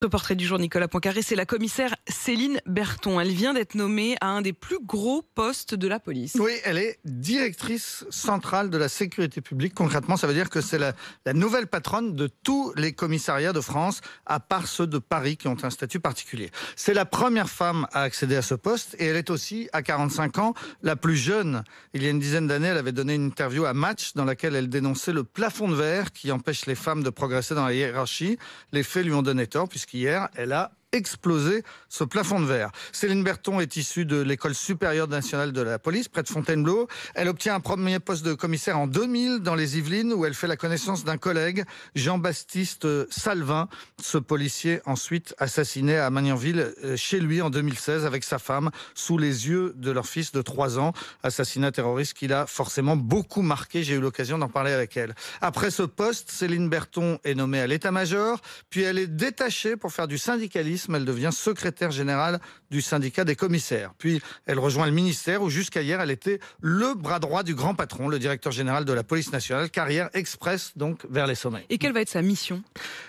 Le portrait du jour, Nicolas Poincaré, c'est la commissaire Céline Berthon. Elle vient d'être nommée à un des plus gros postes de la police. Oui, elle est directrice centrale de la sécurité publique. Concrètement, ça veut dire que c'est la nouvelle patronne de tous les commissariats de France, à part ceux de Paris qui ont un statut particulier. C'est la première femme à accéder à ce poste et elle est aussi, à 45 ans, la plus jeune. Il y a une dizaine d'années, elle avait donné une interview à Match dans laquelle elle dénonçait le plafond de verre qui empêche les femmes de progresser dans la hiérarchie. Les faits lui ont donné tort puisqu'hier, elle a explosé ce plafond de verre. Céline Berthon est issue de l'École supérieure nationale de la police, près de Fontainebleau. Elle obtient un premier poste de commissaire en 2000 dans les Yvelines, où elle fait la connaissance d'un collègue, Jean-Baptiste Salvin, ce policier ensuite assassiné à Magnanville, chez lui en 2016, avec sa femme, sous les yeux de leur fils de 3 ans. Assassinat terroriste qui l'a forcément beaucoup marqué. J'ai eu l'occasion d'en parler avec elle. Après ce poste, Céline Berthon est nommée à l'état-major, puis elle est détachée pour faire du syndicalisme. Elle devient secrétaire générale du syndicat des commissaires. Puis elle rejoint le ministère où jusqu'à hier, elle était le bras droit du grand patron, le directeur général de la police nationale. Carrière express donc vers les sommets. Et quelle va être sa mission ?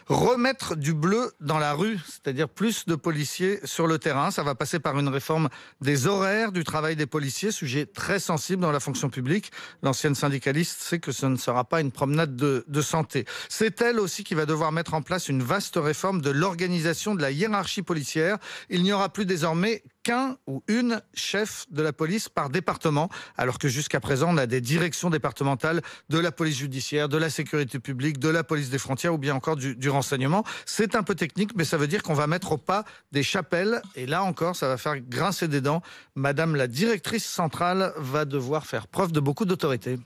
Remettre du bleu dans la rue, c'est-à-dire plus de policiers sur le terrain. Ça va passer par une réforme des horaires du travail des policiers, sujet très sensible dans la fonction publique. L'ancienne syndicaliste sait que ce ne sera pas une promenade de santé. C'est elle aussi qui va devoir mettre en place une vaste réforme de l'organisation de la hiérarchie policière. Il n'y aura plus désormais qu'un ou une chef de la police par département, alors que jusqu'à présent, on a des directions départementales de la police judiciaire, de la sécurité publique, de la police des frontières ou bien encore du renseignement. C'est un peu technique, mais ça veut dire qu'on va mettre au pas des chapelles. Et là encore, ça va faire grincer des dents. Madame la directrice centrale va devoir faire preuve de beaucoup d'autorité.